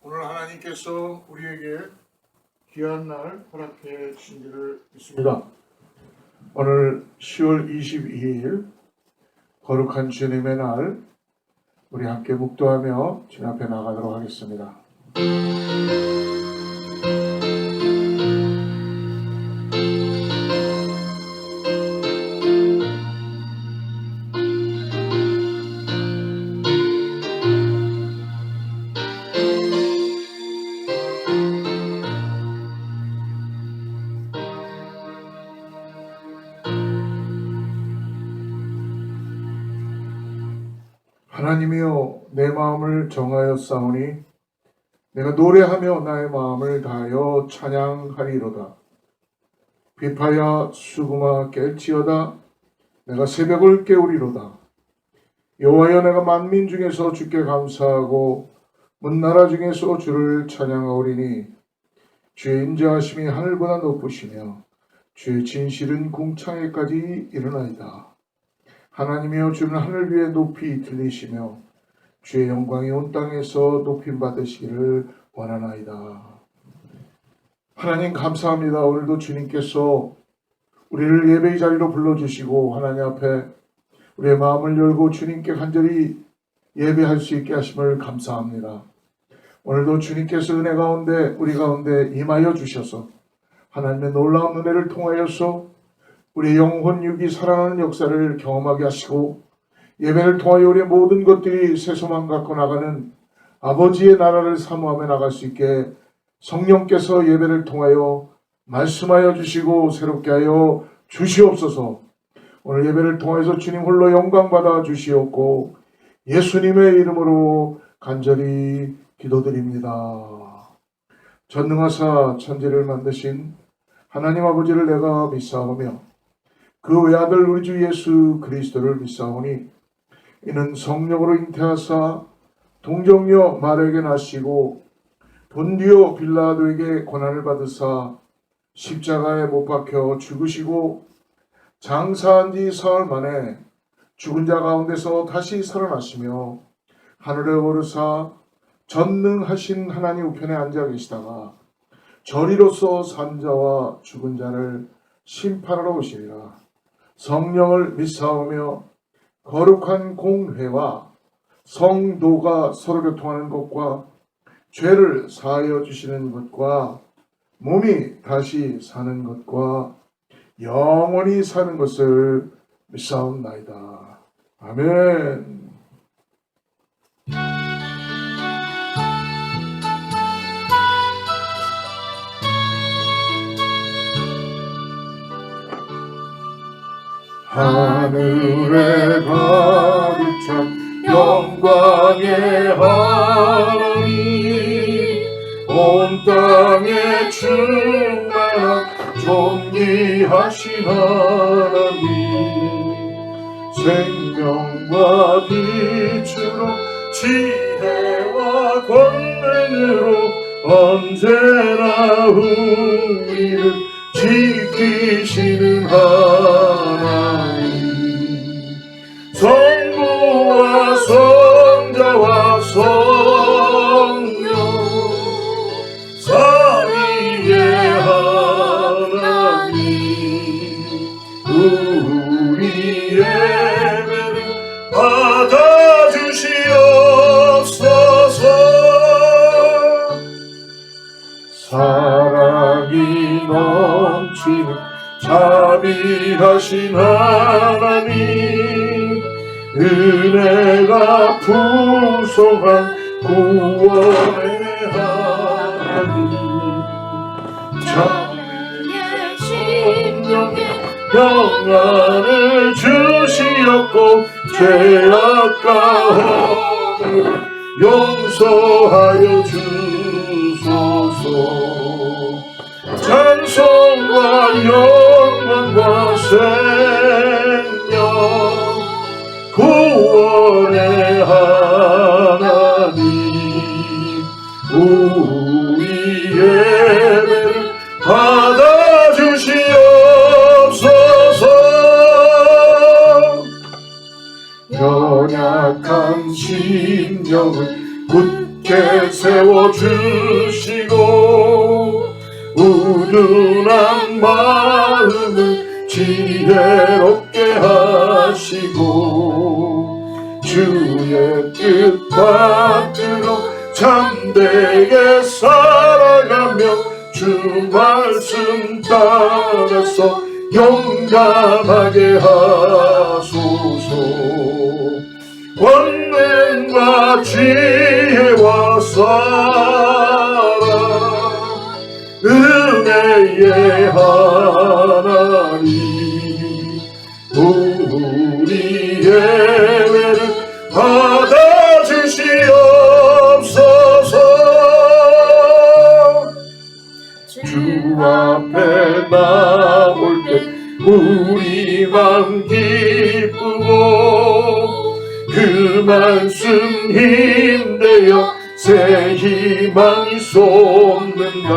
오늘 하나님께서 우리에게 귀한 날 허락해 주신 줄을 믿습니다. 오늘 10월 22일 거룩한 주님의 날, 우리 함께 묵도하며 주님 앞에 나가도록 하겠습니다. 하나님이여, 내 마음을 정하였사오니 내가 노래하며 나의 마음을 다하여 찬양하리로다. 비파야 수금아 깰지어다. 내가 새벽을 깨우리로다. 여호와여, 내가 만민 중에서 주께 감사하고 문나라 중에서 주를 찬양하오리니 주의 인자하심이 하늘보다 높으시며 주의 진실은 궁창에까지 이르나이다. 하나님이여, 주는 하늘 위에 높이 들리시며 주의 영광이 온 땅에서 높임 받으시기를 원하나이다. 하나님 감사합니다. 오늘도 주님께서 우리를 예배의 자리로 불러주시고 하나님 앞에 우리의 마음을 열고 주님께 간절히 예배할 수 있게 하심을 감사합니다. 오늘도 주님께서 은혜 가운데 우리 가운데 임하여 주셔서 하나님의 놀라운 은혜를 통하여서 우리의 영혼 육이 살아나는 역사를 경험하게 하시고 예배를 통하여 우리의 모든 것들이 새소만 갖고 나가는 아버지의 나라를 사모하며 나갈 수 있게 성령께서 예배를 통하여 말씀하여 주시고 새롭게 하여 주시옵소서. 오늘 예배를 통해서 주님 홀로 영광받아 주시옵고 예수님의 이름으로 간절히 기도드립니다. 전능하사 천지를 만드신 하나님 아버지를 내가 믿사오며 그 외아들 우리 주 예수 그리스도를 믿사오니 이는 성령으로 잉태하사 동정녀 마리아에게 나시고 본디오 빌라도에게 고난을 받으사 십자가에 못 박혀 죽으시고 장사한 지 사흘 만에 죽은 자 가운데서 다시 살아나시며 하늘에 오르사 전능하신 하나님 우편에 앉아 계시다가 저리로서 산 자와 죽은 자를 심판하러 오시리라. 성령을 믿사오며 거룩한 공회와 성도가 서로 교통하는 것과 죄를 사하여 주시는 것과 몸이 다시 사는 것과 영원히 사는 것을 믿사옵나이다. 아멘. 하늘에 가득 찬 영광의 하나님, 온 땅에 충만한 존귀하신 하나님, 생명과 빛으로 지혜와 권능으로 언제나 우리를 지키시는 하나님, 성부와 성자와 성령 삼위의 하나님, 우리 예배를 받아주시옵소서. 사랑이 넘치는 자비하신 하나님, 은혜가 풍성한 구원의 하나님, 정의의 심령에 평안을 주시었고 죄악과 허물을 용서하여 주소서. 찬송과 영광과 생명 구원의 하나님, 우리 예배를 받아주시옵소서. 연약한 심령을 굳게 세워주시고 우둔한 마음을 지혜롭게 하시고 주의 뜻 받들어 참되게 살아가며 주 말씀 따라서 용감하게 하소서. 권능과 지혜와 사랑 은혜의 하나님 우리 예배를 받아주시옵소서. 주 앞에 나올 때 우리 맘 기쁘고 그 말씀 힘내어 새 희망이 솟는다.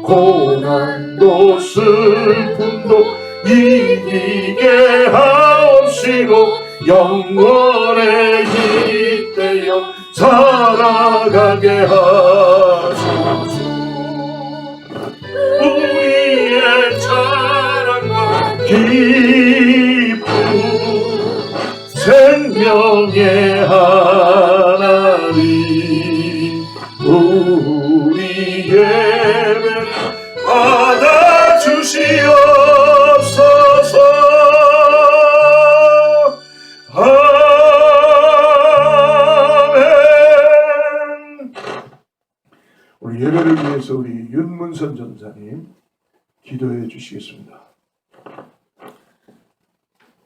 고난도 슬픔도 이기게 하옵시고 영원에 깃대어 살아가게 하소서. 우리의 자랑과 기쁨 생명의 하나님 우리 예배를 받아주시옵소서. 아멘. 우리 예배를 위해서 우리 윤문선 전사님 기도해 주시겠습니다.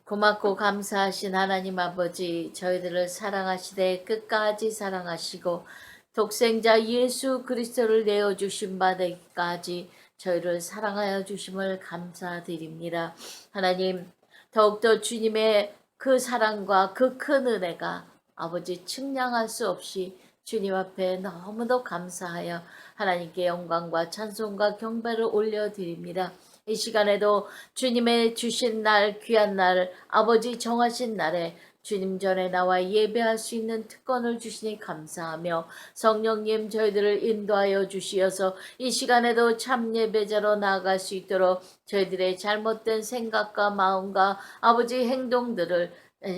고맙고 감사하신 하나님 아버지, 저희들을 사랑하시되 끝까지 사랑하시고 독생자 예수 그리스도를 내어주신 바 되기까지 저희를 사랑하여 주심을 감사드립니다. 하나님, 더욱더 주님의 그 사랑과 그 큰 은혜가 아버지 측량할 수 없이 주님 앞에 너무도 감사하여 하나님께 영광과 찬송과 경배를 올려드립니다. 이 시간에도 주님의 주신 날, 귀한 날, 아버지 정하신 날에 주님 전에 나와 예배할 수 있는 특권을 주시니 감사하며 성령님 저희들을 인도하여 주시어서 이 시간에도 참 예배자로 나아갈 수 있도록 저희들의 잘못된 생각과 마음과 아버지 행동들을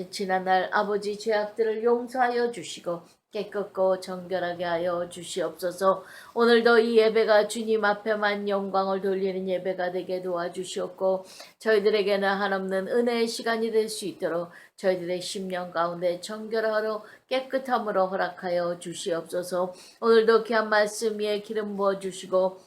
지난날 아버지 죄악들을 용서하여 주시고 깨끗고 정결하게 하여 주시옵소서. 오늘도 이 예배가 주님 앞에만 영광을 돌리는 예배가 되게 도와주시옵고 저희들에게는 한없는 은혜의 시간이 될 수 있도록 저희들의 심령 가운데 정결하로 깨끗함으로 허락하여 주시옵소서. 오늘도 귀한 말씀 위에 기름 부어주시고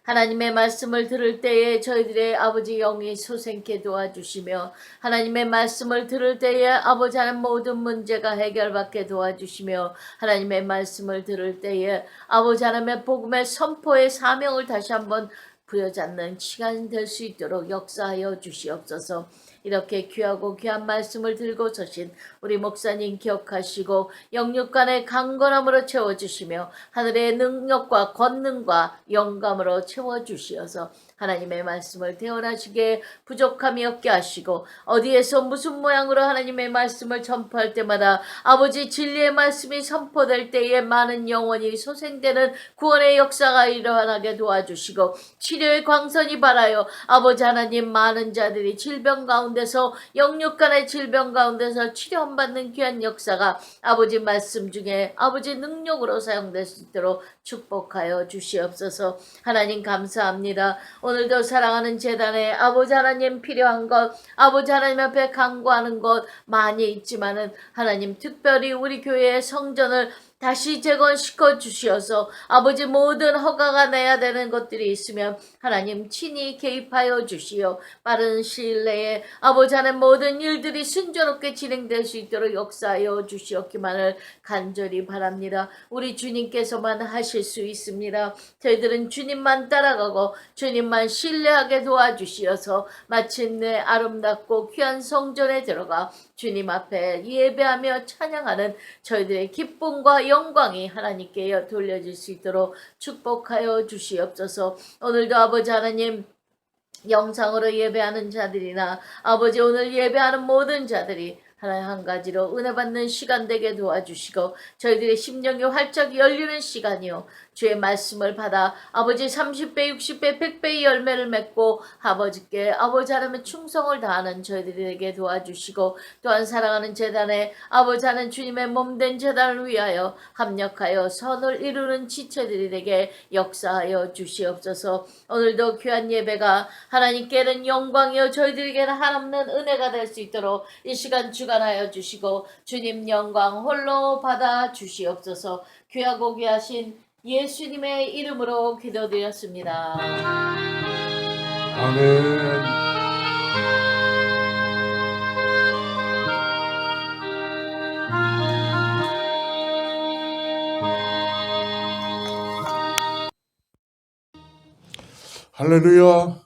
하나님의 말씀을 들을 때에 저희들의 아버지 영이 솟생케 도와주시며 하나님의 말씀을 들을 때에 아버지 하나님 모든 문제가 해결받게 도와주시며 하나님의 말씀을 들을 때에 아버지 하나님의 복음의 선포의 사명을 다시 한번 부여잡는 시간이 될 수 있도록 역사하여 주시옵소서. 이렇게 귀하고 귀한 말씀을 들고 서신 우리 목사님 기억하시고 영육간의 강건함으로 채워주시며 하늘의 능력과 권능과 영감으로 채워주시어서 하나님의 말씀을 대언하시기에 부족함이 없게 하시고 어디에서 무슨 모양으로 하나님의 말씀을 전파할 때마다 아버지 진리의 말씀이 선포될 때에 많은 영혼이 소생되는 구원의 역사가 일어나게 도와주시고 치료의 광선이 발하여 아버지 하나님 많은 자들이 질병 가운데서 영육간의 질병 가운데서 치료받는 귀한 역사가 아버지 말씀 중에 아버지 능력으로 사용될 수 있도록 축복하여 주시옵소서. 하나님 감사합니다. 오늘도 사랑하는 재단에 아버지 하나님 필요한 것 아버지 하나님 앞에 간구하는 것 많이 있지만은 하나님 특별히 우리 교회의 성전을 다시 재건시켜 주시어서 아버지 모든 허가가 내야 되는 것들이 있으면 하나님 친히 개입하여 주시어 빠른 시일 내에 아버지 하나님 모든 일들이 순조롭게 진행될 수 있도록 역사하여 주시옵기만을 간절히 바랍니다. 우리 주님께서만 하실 수 있습니다. 저희들은 주님만 따라가고 주님만 신뢰하게 도와주시어서 마침내 아름답고 귀한 성전에 들어가 주님 앞에 예배하며 찬양하는 저희들의 기쁨과 영광이 하나님께 돌려질 수 있도록 축복하여 주시옵소서. 오늘도 아버지 하나님 영상으로 예배하는 자들이나 아버지 오늘 예배하는 모든 자들이 하나님 한 가지로 은혜 받는 시간 되게 도와주시고 저희들의 심령이 활짝 열리는 시간이요. 주의 말씀을 받아 아버지 30배, 60배, 100배의 열매를 맺고 아버지께 아버지 하나님의 충성을 다하는 저희들이 되게 도와주시고 또한 사랑하는 제단에 아버지 하나님 주님의 몸된 제단을 위하여 합력하여 선을 이루는 지체들이 되게 역사하여 주시옵소서. 오늘도 귀한 예배가 하나님께는 영광이요 저희들에게는 한없는 은혜가 될 수 있도록 이 시간 주관하여 주시고 주님 영광 홀로 받아 주시옵소서. 귀하고 귀하신 예수님의 이름으로 기도드렸습니다. 아멘. 할렐루야.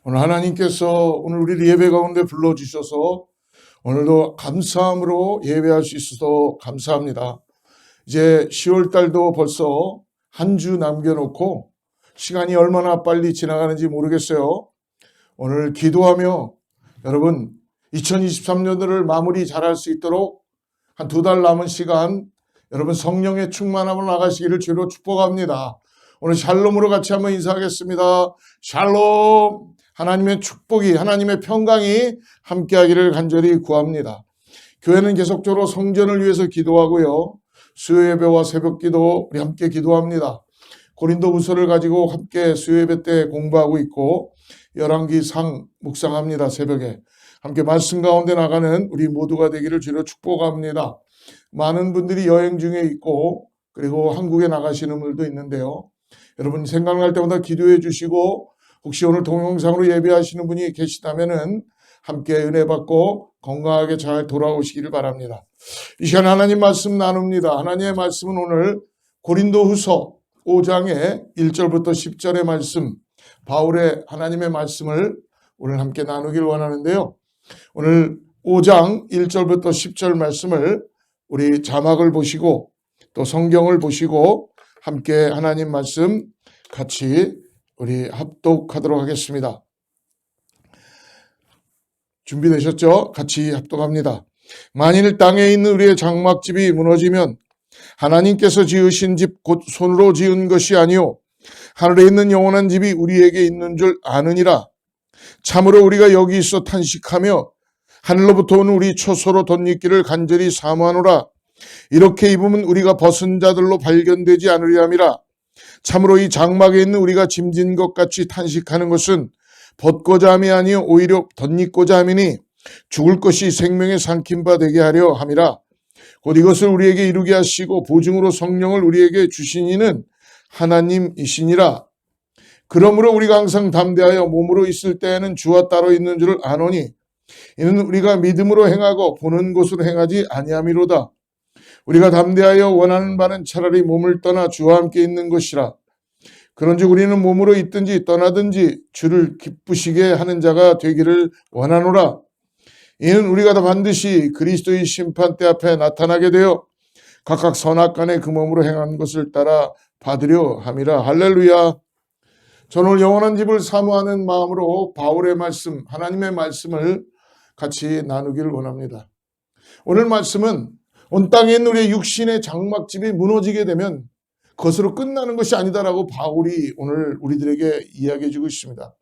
오늘 하나님께서 오늘 우리 예배 가운데 불러주셔서 오늘도 감사함으로 예배할 수 있어서 감사합니다. 이제 10월 달도 벌써 한 주 남겨놓고 시간이 얼마나 빨리 지나가는지 모르겠어요. 오늘 기도하며 여러분 2023년도를 마무리 잘할 수 있도록 한 2달 남은 시간 여러분 성령의 충만함을 나가시기를 주로 축복합니다. 오늘 샬롬으로 같이 한번 인사하겠습니다. 샬롬. 하나님의 축복이 하나님의 평강이 함께하기를 간절히 구합니다. 교회는 계속적으로 성전을 위해서 기도하고요. 수요예배와 새벽기도 우리 함께 기도합니다. 고린도후서를 가지고 함께 수요예배 때 공부하고 있고 열왕기상 묵상합니다. 새벽에 함께 말씀 가운데 나가는 우리 모두가 되기를 주로 축복합니다. 많은 분들이 여행 중에 있고 그리고 한국에 나가시는 분들도 있는데요. 여러분 생각날 때마다 기도해 주시고 혹시 오늘 동영상으로 예배하시는 분이 계시다면은 함께 은혜 받고 건강하게 잘 돌아오시기를 바랍니다. 이 시간 하나님 말씀 나눕니다. 하나님의 말씀은 오늘 고린도후서 5장의 1절부터 10절의 말씀, 바울의 하나님의 말씀을 오늘 함께 나누길 원하는데요. 오늘 5장 1절부터 10절 말씀을 우리 자막을 보시고 또 성경을 보시고 함께 하나님 말씀 같이 우리 합독하도록 하겠습니다. 준비되셨죠? 같이 합독합니다. 만일 땅에 있는 우리의 장막집이 무너지면 하나님께서 지으신 집 곧 손으로 지은 것이 아니요 하늘에 있는 영원한 집이 우리에게 있는 줄 아느니라. 참으로 우리가 여기 있어 탄식하며 하늘로부터 오는 우리 초소로 덧입기를 간절히 사모하노라. 이렇게 입으면 우리가 벗은 자들로 발견되지 않으리 함이라. 참으로 이 장막에 있는 우리가 짐진 것 같이 탄식하는 것은 벗고자 함이 아니요 오히려 덧입고자 함이니 죽을 것이 생명의 삼킨 바 되게 하려 함이라. 곧 이것을 우리에게 이루게 하시고 보증으로 성령을 우리에게 주신 이는 하나님이시니라. 그러므로 우리가 항상 담대하여 몸으로 있을 때에는 주와 따로 있는 줄을 아노니 이는 우리가 믿음으로 행하고 보는 것으로 행하지 아니함이로다. 우리가 담대하여 원하는 바는 차라리 몸을 떠나 주와 함께 있는 것이라. 그런즉 우리는 몸으로 있든지 떠나든지 주를 기쁘시게 하는 자가 되기를 원하노라. 이는 우리가 다 반드시 그리스도의 심판대 앞에 나타나게 되어 각각 선악간에 그 몸으로 행한 것을 따라 받으려 함이라. 할렐루야. 저는 오늘 영원한 집을 사모하는 마음으로 바울의 말씀, 하나님의 말씀을 같이 나누기를 원합니다. 오늘 말씀은 온 땅에 있는 우리의 육신의 장막집이 무너지게 되면 그것으로 끝나는 것이 아니다라고 바울이 오늘 우리들에게 이야기해 주고 있습니다.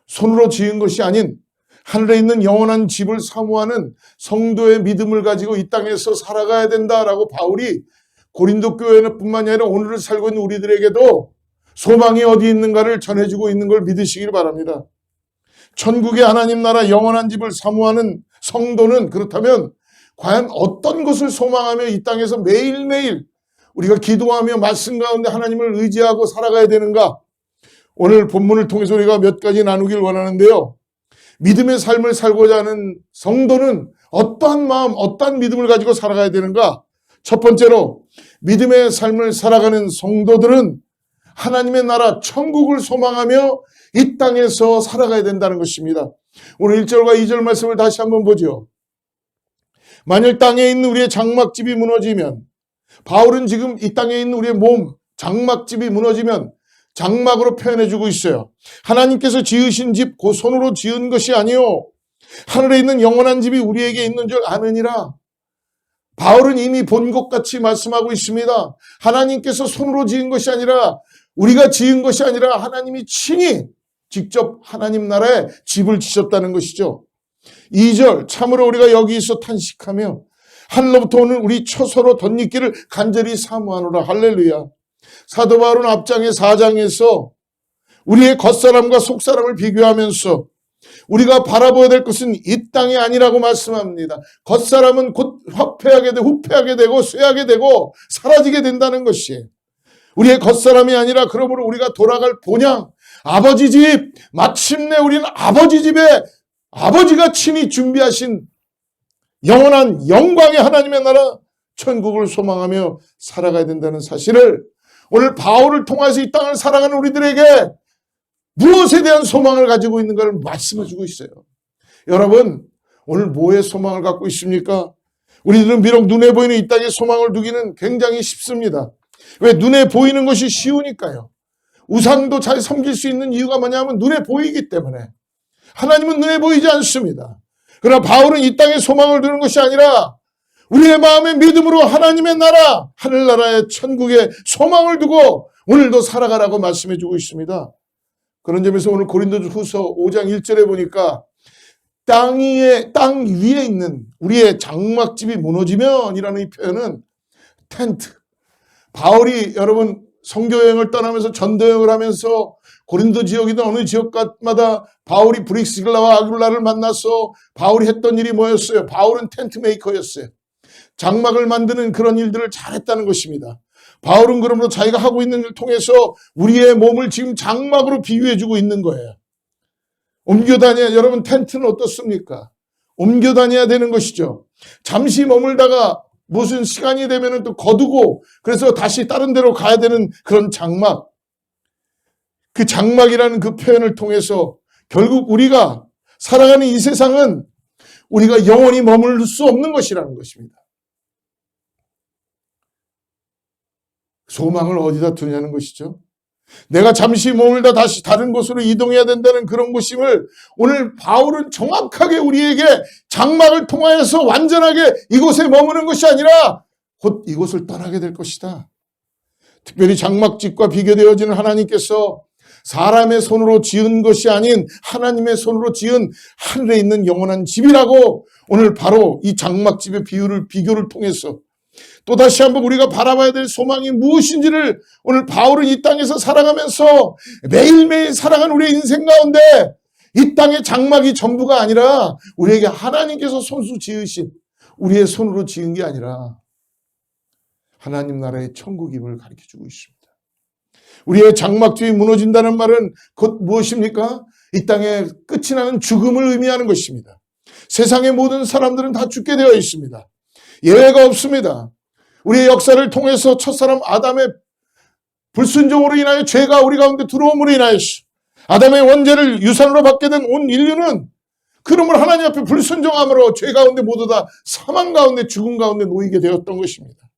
손으로 지은 것이 아닌 하늘에 있는 영원한 집을 사모하는 성도의 믿음을 가지고 이 땅에서 살아가야 된다라고 바울이 고린도 교회뿐만이 아니라 오늘을 살고 있는 우리들에게도 소망이 어디 있는가를 전해주고 있는 걸 믿으시길 바랍니다. 천국의 하나님 나라 영원한 집을 사모하는 성도는 그렇다면 과연 어떤 것을 소망하며 이 땅에서 매일매일 우리가 기도하며 말씀 가운데 하나님을 의지하고 살아가야 되는가? 오늘 본문을 통해서 우리가 몇 가지 나누길 원하는데요. 믿음의 삶을 살고자 하는 성도는 어떠한 마음, 어떠한 믿음을 가지고 살아가야 되는가? 첫 번째로 믿음의 삶을 살아가는 성도들은 하나님의 나라 천국을 소망하며 이 땅에서 살아가야 된다는 것입니다. 오늘 1절과 2절 말씀을 다시 한번 보죠. 만일 땅에 있는 우리의 장막집이 무너지면, 바울은 지금 이 땅에 있는 우리의 몸, 장막집이 무너지면 장막으로 표현해주고 있어요. 하나님께서 지으신 집, 그 손으로 지은 것이 아니요 하늘에 있는 영원한 집이 우리에게 있는 줄 아느니라. 바울은 이미 본 것 같이 말씀하고 있습니다. 하나님께서 손으로 지은 것이 아니라, 우리가 지은 것이 아니라 하나님이 친히 직접 하나님 나라에 집을 지셨다는 것이죠. 2절, 참으로 우리가 여기서 탄식하며 하늘로부터 오는 우리 처소로 덧입기를 간절히 사모하노라. 할렐루야. 사도 바울은 앞장의 4장에서 우리의 겉사람과 속사람을 비교하면서 우리가 바라보아야 될 것은 이 땅이 아니라고 말씀합니다. 겉사람은 곧 후패하게 되고 쇠하게 되고 사라지게 된다는 것이에요. 우리의 겉사람이 아니라 그러므로 우리가 돌아갈 본향, 아버지 집, 마침내 우리는 아버지 집에 아버지가 친히 준비하신 영원한 영광의 하나님의 나라 천국을 소망하며 살아가야 된다는 사실을 오늘 바울을 통해서 이 땅을 살아가는 우리들에게 무엇에 대한 소망을 가지고 있는가를 말씀해 주고 있어요. 여러분, 오늘 뭐에 소망을 갖고 있습니까? 우리들은 비록 눈에 보이는 이 땅에 소망을 두기는 굉장히 쉽습니다. 왜? 눈에 보이는 것이 쉬우니까요. 우상도 잘 섬길 수 있는 이유가 뭐냐면 눈에 보이기 때문에. 하나님은 눈에 보이지 않습니다. 그러나 바울은 이 땅에 소망을 두는 것이 아니라 우리의 마음의 믿음으로 하나님의 나라, 하늘나라의 천국에 소망을 두고 오늘도 살아가라고 말씀해 주고 있습니다. 그런 점에서 오늘 고린도후서 5장 1절에 보니까 땅 위에 있는 우리의 장막집이 무너지면이라는 이 표현은 텐트. 바울이 여러분 선교여행을 떠나면서 전도여행을 하면서 고린도 지역이든 어느 지역마다 바울이 브릭스길라와 아굴라를 만나서 바울이 했던 일이 뭐였어요? 바울은 텐트 메이커였어요. 장막을 만드는 그런 일들을 잘했다는 것입니다. 바울은 그러므로 자기가 하고 있는 일을 통해서 우리의 몸을 지금 장막으로 비유해주고 있는 거예요. 옮겨 다녀야, 여러분 텐트는 어떻습니까? 옮겨 다녀야 되는 것이죠. 잠시 머물다가 무슨 시간이 되면 또 거두고 그래서 다시 다른 데로 가야 되는 그런 장막. 그 장막이라는 그 표현을 통해서 결국 우리가 살아가는 이 세상은 우리가 영원히 머물 수 없는 것이라는 것입니다. 소망을 어디다 두냐는 것이죠. 내가 잠시 머물다 다시 다른 곳으로 이동해야 된다는 그런 것임을 오늘 바울은 정확하게 우리에게 장막을 통하여서 완전하게 이곳에 머무는 것이 아니라 곧 이곳을 떠나게 될 것이다. 특별히 장막집과 비교되어지는 하나님께서 사람의 손으로 지은 것이 아닌 하나님의 손으로 지은 하늘에 있는 영원한 집이라고 오늘 바로 이 장막집의 비교를 통해서 또다시 한번 우리가 바라봐야 될 소망이 무엇인지를 오늘 바울은 이 땅에서 살아가면서 매일매일 살아가는 우리의 인생 가운데 이 땅의 장막이 전부가 아니라 우리에게 하나님께서 손수 지으신 우리의 손으로 지은 게 아니라 하나님 나라의 천국임을 가르쳐주고 있습니다. 우리의 장막집이 무너진다는 말은 곧 무엇입니까? 이 땅에 끝이 나는 죽음을 의미하는 것입니다. 세상의 모든 사람들은 다 죽게 되어 있습니다. 예외가 없습니다. 우리의 역사를 통해서 첫사람 아담의 불순종으로 인하여 죄가 우리 가운데 들어옴으로 인하여서 아담의 원죄를 유산으로 받게 된 온 인류는 그러므로 하나님 앞에 불순종함으로 죄 가운데 모두 다 사망 가운데 죽음 가운데 놓이게 되었던 것입니다.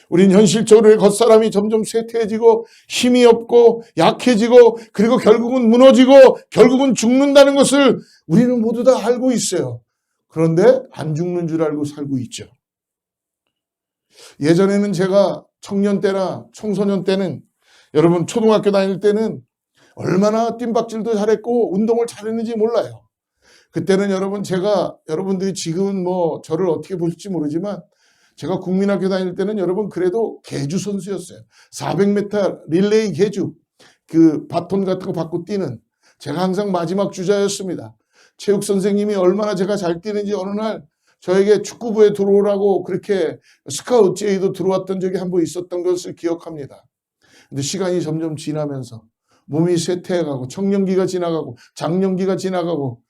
우리는 현실적으로 겉사람이 점점 쇠퇴해지고 힘이 없고 약해지고 그리고 결국은 무너지고 결국은 죽는다는 것을 우리는 모두 다 알고 있어요. 그런데 안 죽는 줄 알고 살고 있죠. 예전에는 제가 청년 때나 청소년 때는 여러분 초등학교 다닐 때는 얼마나 뜀박질도 잘했고 운동을 잘했는지 몰라요. 그때는 여러분 제가 여러분들이 지금은 뭐 저를 어떻게 보실지 모르지만 제가 국민학교 다닐 때는 여러분 그래도 계주 선수였어요. 400m 릴레이 계주 그 바톤 같은 거 받고 뛰는 제가 항상 마지막 주자였습니다. 체육 선생님이 얼마나 제가 잘 뛰는지 어느 날 저에게 축구부에 들어오라고 그렇게 스카우트 제의도 들어왔던 적이 한 번 있었던 것을 기억합니다. 근데 시간이 점점 지나면서 몸이 쇠퇴해가고 청년기가 지나가고 장년기가 지나가고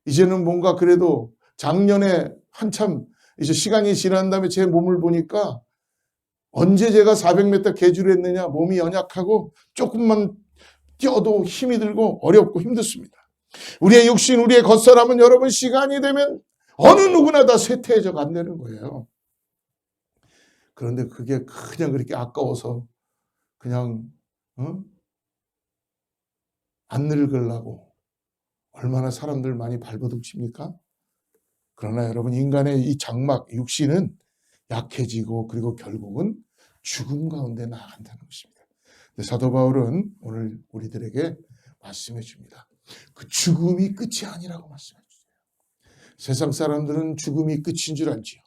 이제는 뭔가 그래도 작년에 한참 이제 시간이 지난 다음에 제 몸을 보니까 언제 제가 400m 계주를 했느냐 몸이 연약하고 조금만 뛰어도 힘이 들고 어렵고 힘들습니다. 우리의 육신 우리의 겉사람은 여러분 시간이 되면 어느 누구나 다 쇠퇴해져 간다는 거예요. 그런데 그게 그냥 그렇게 아까워서 그냥 안 늙으려고 얼마나 사람들 많이 발버둥 칩니까? 그러나 여러분, 인간의 이 장막, 육신은 약해지고 그리고 결국은 죽음 가운데 나아간다는 것입니다. 근데 사도 바울은 오늘 우리들에게 말씀해 줍니다. 그 죽음이 끝이 아니라고 말씀해 주세요. 세상 사람들은 죽음이 끝인 줄 알지요.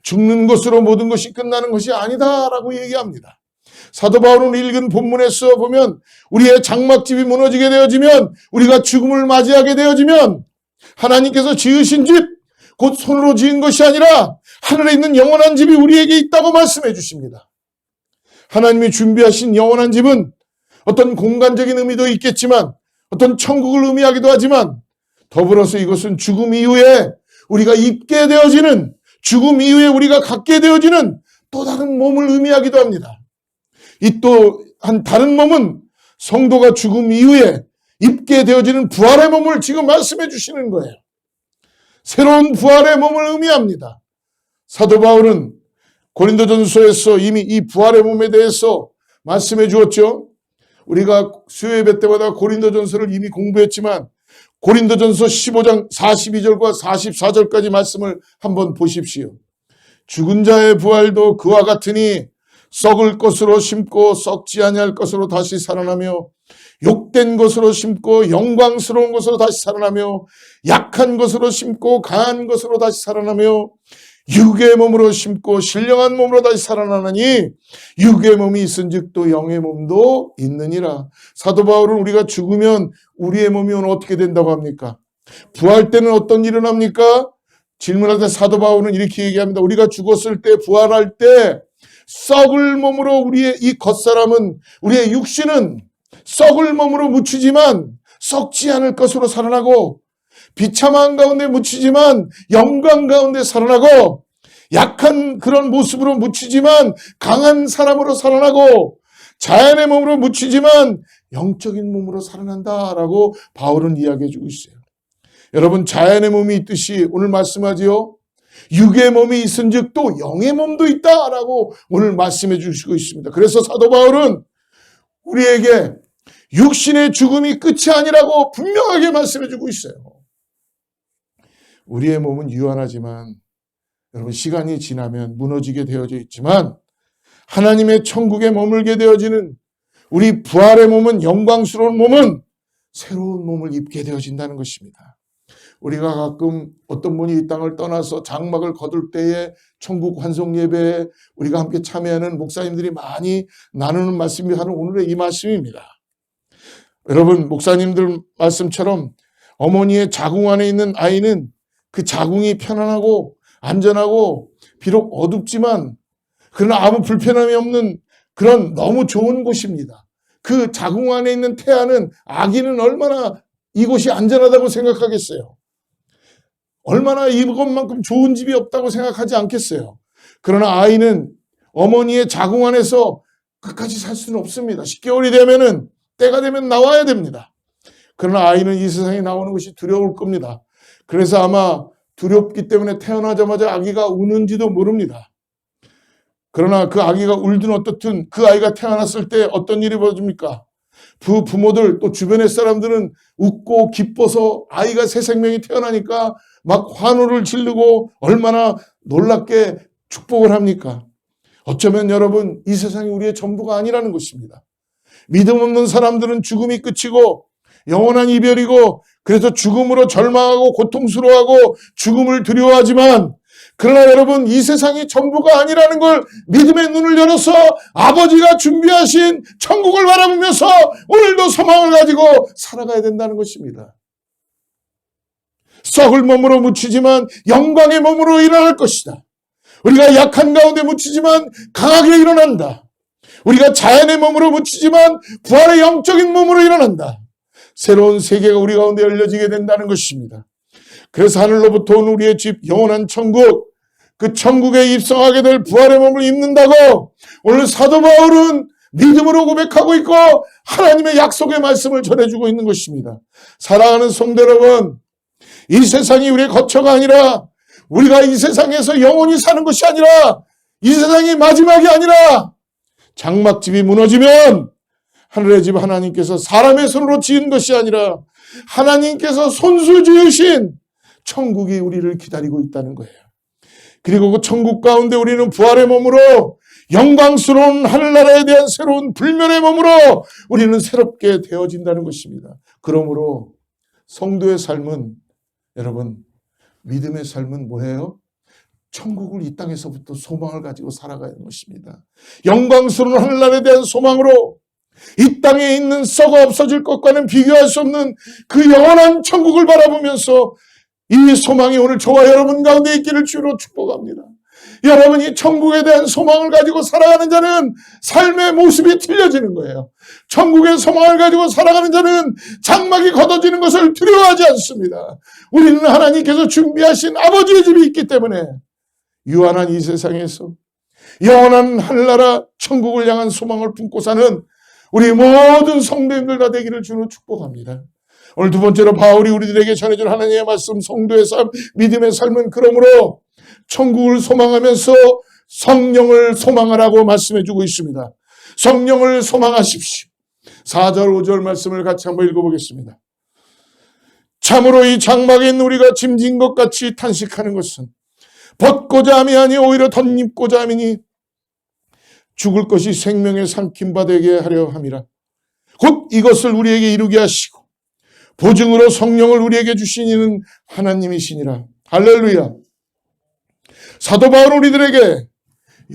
죽는 것으로 모든 것이 끝나는 것이 아니다라고 얘기합니다. 사도 바울은 읽은 본문에서 보면 우리의 장막집이 무너지게 되어지면, 우리가 죽음을 맞이하게 되어지면 하나님께서 지으신 집, 곧 손으로 지은 것이 아니라 하늘에 있는 영원한 집이 우리에게 있다고 말씀해 주십니다. 하나님이 준비하신 영원한 집은 어떤 공간적인 의미도 있겠지만, 어떤 천국을 의미하기도 하지만, 더불어서 이것은 죽음 이후에 우리가 입게 되어지는, 죽음 이후에 우리가 갖게 되어지는 또 다른 몸을 의미하기도 합니다. 이 또 한 다른 몸은 성도가 죽음 이후에 입게 되어지는 부활의 몸을 지금 말씀해 주시는 거예요. 새로운 부활의 몸을 의미합니다. 사도 바울은 고린도전서에서 이미 이 부활의 몸에 대해서 말씀해 주었죠. 우리가 수요예배 때마다 고린도전서를 이미 공부했지만 고린도전서 15장 42절과 44절까지 말씀을 한번 보십시오. 죽은 자의 부활도 그와 같으니 썩을 것으로 심고 썩지 아니할 것으로 다시 살아나며, 욕된 것으로 심고 영광스러운 것으로 다시 살아나며, 약한 것으로 심고 강한 것으로 다시 살아나며, 육의 몸으로 심고 신령한 몸으로 다시 살아나니 육의 몸이 있은즉 또 영의 몸도 있느니라. 사도 바울은 우리가 죽으면 우리의 몸이 오늘 어떻게 된다고 합니까? 부활 때는 어떤 일이 일어납니까? 질문할 때 사도 바울은 이렇게 얘기합니다. 우리가 죽었을 때, 부활할 때 썩을 몸으로, 우리의 이 겉사람은, 우리의 육신은 썩을 몸으로 묻히지만 썩지 않을 것으로 살아나고, 비참한 가운데 묻히지만 영광 가운데 살아나고, 약한 그런 모습으로 묻히지만 강한 사람으로 살아나고, 자연의 몸으로 묻히지만 영적인 몸으로 살아난다라고 바울은 이야기해 주고 있어요. 여러분, 자연의 몸이 있듯이 오늘 말씀하지요. 육의 몸이 있은즉 또 영의 몸도 있다라고 오늘 말씀해 주시고 있습니다. 그래서 사도 바울은 우리에게 육신의 죽음이 끝이 아니라고 분명하게 말씀해 주고 있어요. 우리의 몸은 유한하지만 여러분, 시간이 지나면 무너지게 되어져 있지만 하나님의 천국에 머물게 되어지는 우리 부활의 몸은, 영광스러운 몸은 새로운 몸을 입게 되어진다는 것입니다. 우리가 가끔 어떤 분이 이 땅을 떠나서 장막을 거둘 때에 천국 환송 예배에 우리가 함께 참여하는 목사님들이 많이 나누는 말씀이 바로 오늘의 이 말씀입니다. 여러분, 목사님들 말씀처럼 어머니의 자궁 안에 있는 아이는 그 자궁이 편안하고 안전하고 비록 어둡지만 그러나 아무 불편함이 없는 그런 너무 좋은 곳입니다. 그 자궁 안에 있는 태아는, 아기는 얼마나 이곳이 안전하다고 생각하겠어요. 얼마나 이것만큼 좋은 집이 없다고 생각하지 않겠어요. 그러나 아이는 어머니의 자궁 안에서 끝까지 살 수는 없습니다. 10개월이 되면은, 때가 되면 나와야 됩니다. 그러나 아이는 이 세상에 나오는 것이 두려울 겁니다. 그래서 아마 두렵기 때문에 태어나자마자 아기가 우는지도 모릅니다. 그러나 그 아기가 울든 어떻든 그 아이가 태어났을 때 어떤 일이 벌어집니까? 그 부모들, 또 주변의 사람들은 웃고 기뻐서 아이가 새 생명이 태어나니까 막 환호를 지르고 얼마나 놀랍게 축복을 합니까? 어쩌면 여러분, 이 세상이 우리의 전부가 아니라는 것입니다. 믿음 없는 사람들은 죽음이 끝이고 영원한 이별이고, 그래서 죽음으로 절망하고 고통스러워하고 죽음을 두려워하지만, 그러나 여러분, 이 세상이 전부가 아니라는 걸 믿음의 눈을 열어서 아버지가 준비하신 천국을 바라보면서 오늘도 소망을 가지고 살아가야 된다는 것입니다. 썩을 몸으로 묻히지만 영광의 몸으로 일어날 것이다. 우리가 약한 가운데 묻히지만 강하게 일어난다. 우리가 자연의 몸으로 묻히지만 부활의 영적인 몸으로 일어난다. 새로운 세계가 우리 가운데 열려지게 된다는 것입니다. 그래서 하늘로부터 온 우리의 집, 영원한 천국, 그 천국에 입성하게 될 부활의 몸을 입는다고 오늘 사도 바울은 믿음으로 고백하고 있고 하나님의 약속의 말씀을 전해주고 있는 것입니다. 사랑하는 성도 여러분, 이 세상이 우리의 거처가 아니라, 우리가 이 세상에서 영원히 사는 것이 아니라, 이 세상이 마지막이 아니라, 장막집이 무너지면 하늘의 집 하나님께서 사람의 손으로 지은 것이 아니라 하나님께서 손수 지으신 천국이 우리를 기다리고 있다는 거예요. 그리고 그 천국 가운데 우리는 부활의 몸으로 영광스러운 하늘나라에 대한 새로운 불면의 몸으로 우리는 새롭게 되어진다는 것입니다. 그러므로 성도의 삶은, 여러분, 믿음의 삶은 뭐예요? 천국을 이 땅에서부터 소망을 가지고 살아가는 것입니다. 영광스러운 하늘나라에 대한 소망으로 이 땅에 있는 썩어 없어질 것과는 비교할 수 없는 그 영원한 천국을 바라보면서 이 소망이 오늘 저와 여러분 가운데 있기를 주로 축복합니다. 여러분이 천국에 대한 소망을 가지고 살아가는 자는 삶의 모습이 틀려지는 거예요. 천국의 소망을 가지고 살아가는 자는 장막이 걷어지는 것을 두려워하지 않습니다. 우리는 하나님께서 준비하신 아버지의 집이 있기 때문에 유한한 이 세상에서 영원한 하늘나라 천국을 향한 소망을 품고 사는 우리 모든 성도님들 다 되기를 주로 축복합니다. 오늘 두 번째로 바울이 우리들에게 전해준 하나님의 말씀, 성도의 삶, 믿음의 삶은 그러므로 천국을 소망하면서 성령을 소망하라고 말씀해주고 있습니다. 성령을 소망하십시오. 4절 5절 말씀을 같이 한번 읽어보겠습니다. 참으로 이 장막에 있는 우리가 짐진 것 같이 탄식하는 것은 벗고자 함이 아니 오히려 덧입고자 함이니 죽을 것이 생명의 삼킴바 되게 하려 함이라. 곧 이것을 우리에게 이루게 하시고 보증으로 성령을 우리에게 주신 이는 하나님이시니라. 할렐루야. 사도 바울은 우리들에게